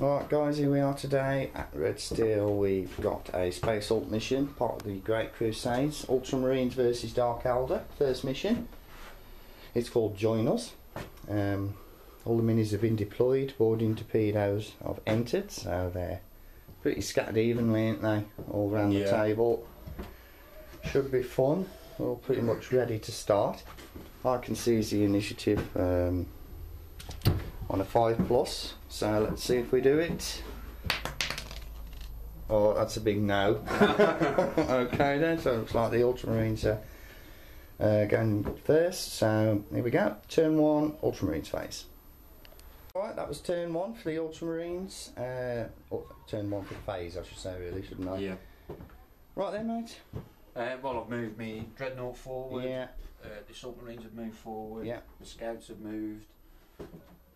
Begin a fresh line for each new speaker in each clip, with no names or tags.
Right guys, here we are today at Red Steel. We've got a Space Alt mission, part of the Great Crusades, Ultramarines versus Dark Eldar, first mission. It's called Join Us. All the minis have been deployed, boarding torpedoes have entered, so they're pretty scattered evenly, aren't they, all around the table. Should be fun. We're all pretty much ready to start. I can seize the initiative on a 5+, so let's see if we do it. Oh, that's a big no. Okay then, so it looks like the Ultramarines are going first, so here we go. Turn 1, Ultramarines phase. Right, that was turn 1 for the Ultramarines. Turn 1 for the phase, I should say, really, shouldn't I?
Yeah.
Right then, mate.
Well, I've moved me Dreadnought forward.
Yeah.
The Assault Marines have moved forward.
Yeah.
The Scouts have moved.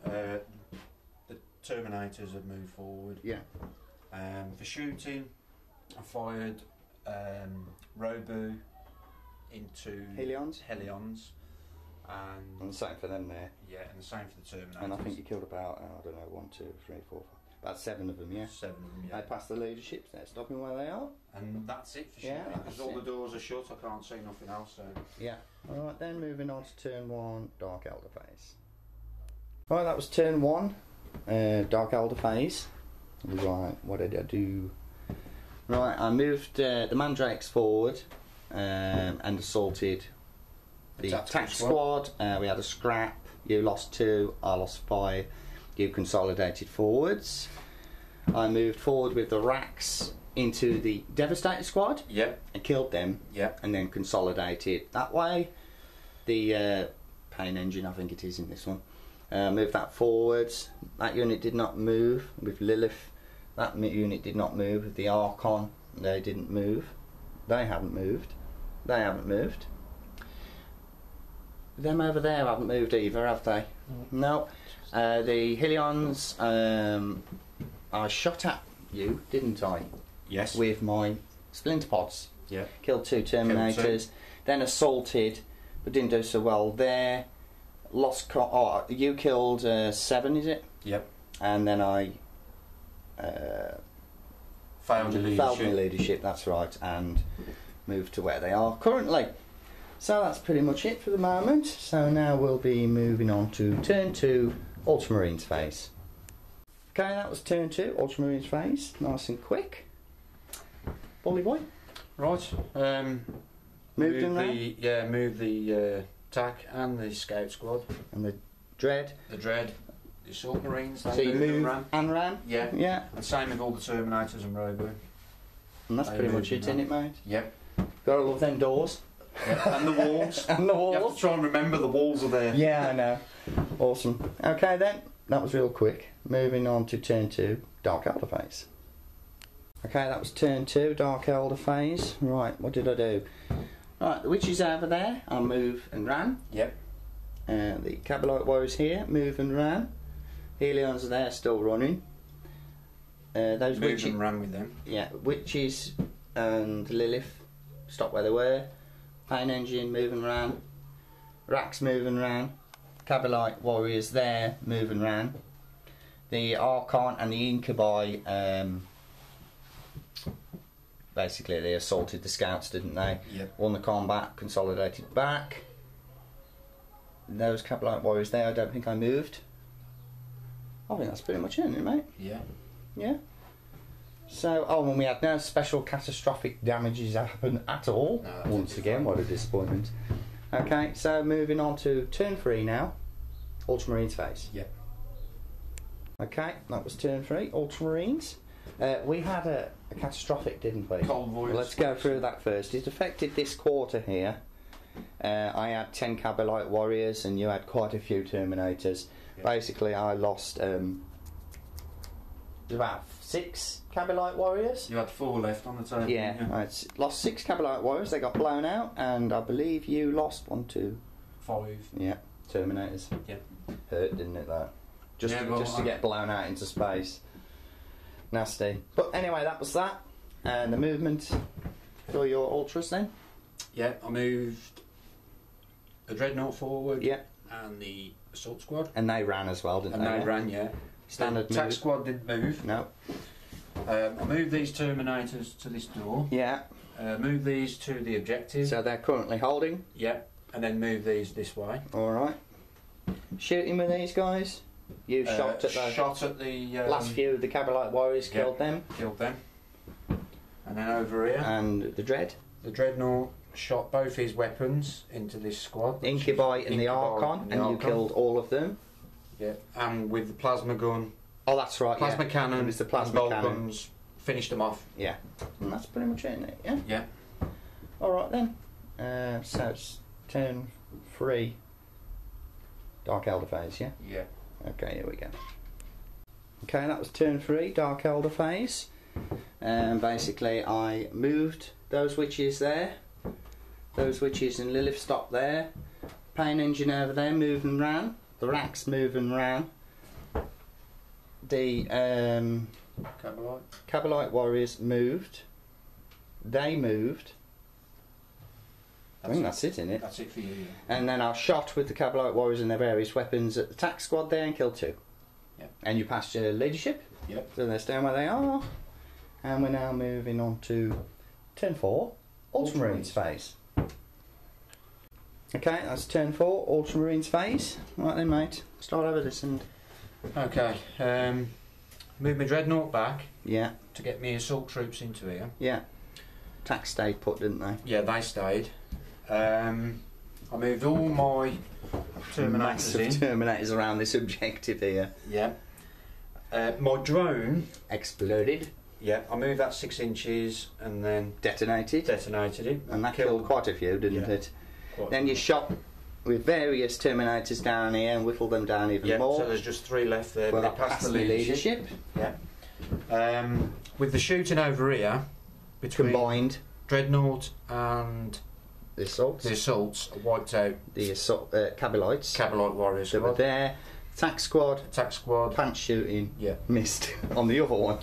The Terminators have moved forward.
Yeah.
For shooting, I fired Robu into
Helions.
And
the same for them there.
Yeah, and the same for the Terminators.
And I think you killed about, I don't know, 1, 2, 3, 4, 5, about 7 of them, yeah?
7 of them, yeah.
They passed the leaderships, they're stopping where they are.
And that's it for shooting,
Yeah,
because all the doors are shut, I can't see nothing else, so...
Yeah. Alright then, moving on to turn 1, Dark Eldar phase. Right, that was turn 1, Dark Eldar phase. Right, what did I do? Right, I moved the Mandrakes forward and assaulted the attack squad. We had a scrap. You lost 2, I lost 5. You consolidated forwards. I moved forward with the racks into the Devastator squad.
Yep.
And killed them.
Yep.
And then consolidated that way. The Pain Engine, I think it is in this one. Moved that forwards. That unit did not move with Lilith. That unit did not move with the Archon. They didn't move. They haven't moved. They haven't moved. Them over there haven't moved either, have they? No. The Helions, I shot at you, didn't I?
Yes.
With my splinter pods.
Yeah.
Killed 2 Terminators. Then assaulted, but didn't do so well there. Lost. You killed 7, is it?
Yep.
And then I
failed
my leadership. That's right, and moved to where they are currently. So that's pretty much it for the moment. So now we'll be moving on to turn 2, Ultramarines phase. Okay, that was turn 2, Ultramarines phase. Nice and quick. Bully boy.
Right.
Moved in there?
Yeah, moved the attack and the Scout squad.
And the Dread.
The Assault Marines.
So you moved and ran?
Yeah.
Yeah.
And same with all the Terminators and Robo.
And that's pretty much it, isn't it, mate?
Yep.
Gotta love them doors.
Yeah. And the walls.
And the walls.
You have to try and remember the walls are there.
Yeah, I know. Awesome. Okay then, that was real quick. Moving on to turn 2, Dark Eldar phase. Okay, that was turn 2, Dark Eldar phase. Right, what did I do? Right, the witches over there, I move and ran.
Yep.
The Cabalite warriors here, move and ran. Helions are there, still running. Those
moved and ran with them.
Yeah, witches and Lilith stopped where they were. Pain Engine, move and ran. Racks, move and ran. Cabalite warriors there, move and ran. The Archon and the Incubi, basically they assaulted the scouts, didn't they?
Yep.
Won the combat, consolidated back. Those Cabalite warriors there, I don't think I moved. I think that's pretty much it, isn't it, mate?
Yeah.
Yeah. So, and we had no special catastrophic damages happen at all.
No,
once again, what a disappointment. Okay, so moving on to turn 3 now. Ultramarines phase.
Yep.
Okay, that was turn 3, Ultramarines. We had a catastrophic, didn't we?
Cold voice.
Let's go through that first. It affected this quarter here. I had 10 Cabalite warriors and you had quite a few Terminators. Yep. Basically, I lost about 6 Cabalite warriors.
You had 4 left on the table.
Yeah, I lost 6 Cabalite warriors. They got blown out, and I believe you lost 1, 2,
5.
Yeah, Terminators.
Yeah.
Hurt, didn't it? That just to get blown out into space. Nasty. But anyway, that was that. And the movement for your ultras then.
Yeah, I moved the Dreadnought forward.
Yeah.
And the Assault Squad.
And they ran as well, didn't they?
And they ran, yeah.
Standard
attack
move.
squad didn't move.
No.
I moved these Terminators to this door.
Yeah.
Move these to the objective.
So they're currently holding.
Yeah. And then move these this way.
Alright. Shooting with these guys. You shot at the last few of the Cabalite warriors, killed them.
Killed them. And then over here.
And the Dread.
The Dreadnought shot both his weapons into this squad.
Incubite and the Archon, and you killed all of them.
Yeah. And with the plasma gun.
Oh, that's right.
Plasma cannon.
It was the plasma cannon.
Guns. Finished them off.
Yeah. And that's pretty much it, isn't it? Yeah.
Yeah.
Alright then. So it's turn 3. Dark Elder phase, yeah?
Yeah.
Okay, here we go. Okay, that was turn 3, Dark Elder phase. Basically, I moved those witches there. Those witches and Lilith stopped there. Pain Engine over there, moved and ran. The racks moved and ran. The Cabalite warriors moved. They moved. I think that's it, isn't it?
That's it for you. Yeah.
And then I shot with the Cabalite warriors and their various weapons at the attack squad there and killed 2.
Yep.
And you passed your leadership.
Yep.
So they're staying where they are. And we're now moving on to turn 4, Ultramarines phase. Okay, that's turn 4, Ultramarines phase. Right then, mate. Start over this and...
Okay. Move my Dreadnought back.
Yeah.
To get me assault troops into here.
Yeah. Attack stayed put, didn't they?
Yeah, they stayed. I moved all my Terminators
Massive
in.
Terminators around this objective here.
Yeah. My drone
exploded.
Yeah, I moved that 6 inches and then
detonated
it.
And that killed quite a few, didn't it? Then you shot with various Terminators down here and whittled them down even more.
So there's just 3 left there.
Well,
but
that passed the leadership.
Yeah. With the shooting over here, between
combined
Dreadnought and
the assaults
wiped out
the Cabalites.
Cabalite warriors.
So were there. Attack squad. Pants shooting.
Yeah.
Missed on the other one.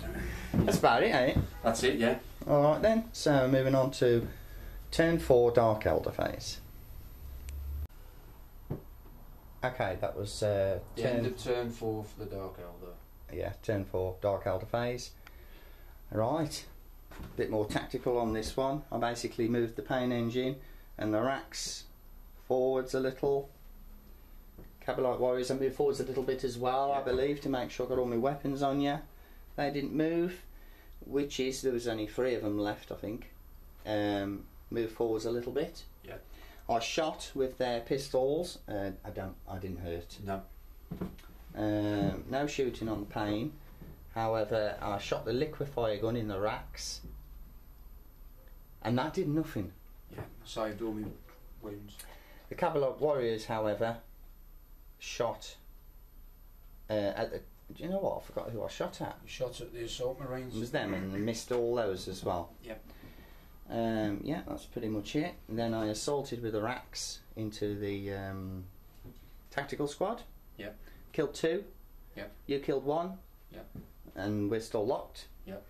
That's about it, ain't it?
That's it, yeah.
Alright then, so moving on to turn 4, Dark Elder phase. Okay, that was
the end of turn 4 for the Dark Elder.
Yeah, turn 4, Dark Elder phase. Right, a bit more tactical on this one. I basically moved the Pain Engine and the racks forwards a little. Cabalite warriors, I moved forwards a little bit as well, I believe, to make sure I got all my weapons on you. They didn't move. Witches, there was only 3 of them left, I think. Moved forwards a little bit.
Yeah.
I shot with their pistols. I didn't hurt.
No.
No shooting on the Pain. However, I shot the liquefier gun in the racks, and that did nothing.
Yeah, saved all my wounds.
The Cabalite warriors, however, shot at the... Do you know what? I forgot who I shot at.
You shot at the assault marines.
It was them, and missed all those as well.
Yep.
Yeah, that's pretty much it. And then I assaulted with the racks into the tactical squad.
Yep.
Killed 2.
Yep.
You killed 1.
Yep.
And we're still locked.
Yep.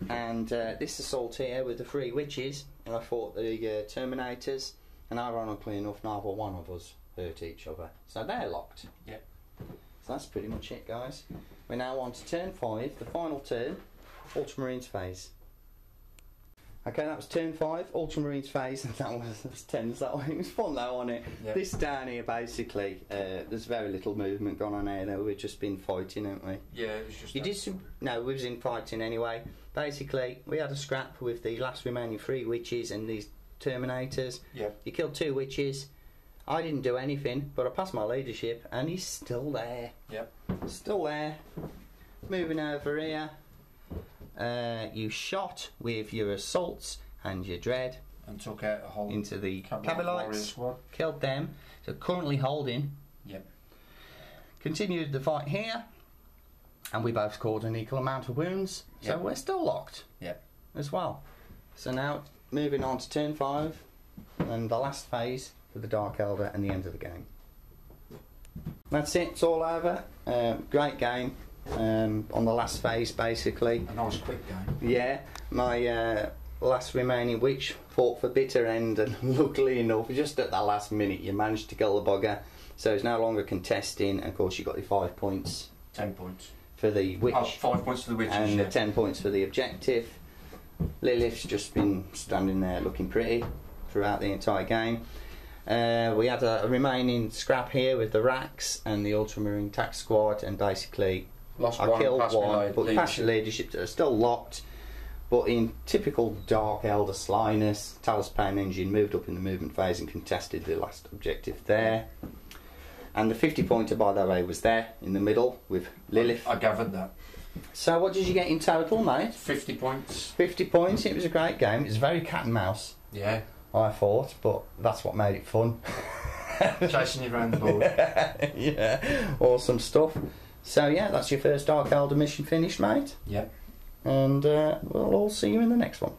And this assault here with the 3 witches, and I fought the Terminators, and ironically enough, neither one of us hurt each other. So they're locked.
Yep.
So that's pretty much it, guys. We're now on to turn 5, the final turn, Ultramarines phase. Okay, that was turn 5, Ultramarines phase, and that was tense. It was fun though, wasn't it?
Yep.
This down here, basically, there's very little movement gone on here though. We've just been fighting, haven't we?
Yeah, it was just...
You did some... No, we was in fighting anyway. Basically, we had a scrap with the last remaining 3 witches and these Terminators.
Yeah.
You killed 2 witches. I didn't do anything, but I passed my leadership, and he's still there.
Yep.
Still there. Moving over here. You shot with your assaults and your dread.
And took out a whole...
Into the
Cabalites.
Cabalites. Killed them. So currently holding.
Yep.
Continued the fight here. And we both caused an equal amount of wounds. So
Yep.
we're still locked.
Yep.
As well. So now, moving on to turn 5. And the last phase for the Dark Elder and the end of the game. That's it, it's all over. Great game on the last phase, basically.
A nice quick game.
Yeah, my last remaining witch fought for bitter end, and luckily enough, just at the last minute, you managed to kill the bugger. So it's no longer contesting, and of course you got your 5 points
10 points.
for the witch.
Oh, 5 points for the witches,
and
yeah.
the 10 points for the objective. Lilith's just been standing there looking pretty throughout the entire game. We had a remaining scrap here with the racks and the Ultramarine Tac Squad, and basically
Lost
I
one,
killed
passed me
one, but
leadership.
passed leadership that are still locked. But in typical Dark Elder slyness, Talos Pain Engine moved up in the movement phase and contested the last objective there. And the 50 pointer, by the way, was there in the middle with Lilith.
I gathered that.
So what did you get in total, mate?
50 points.
50 points. It was a great game. It was very cat and mouse,
Yeah.
I thought, but that's what made it fun.
Chasing you around the board.
Yeah, awesome stuff. So yeah, that's your first Dark Elder mission finished, mate.
Yep.
And we'll all see you in the next one.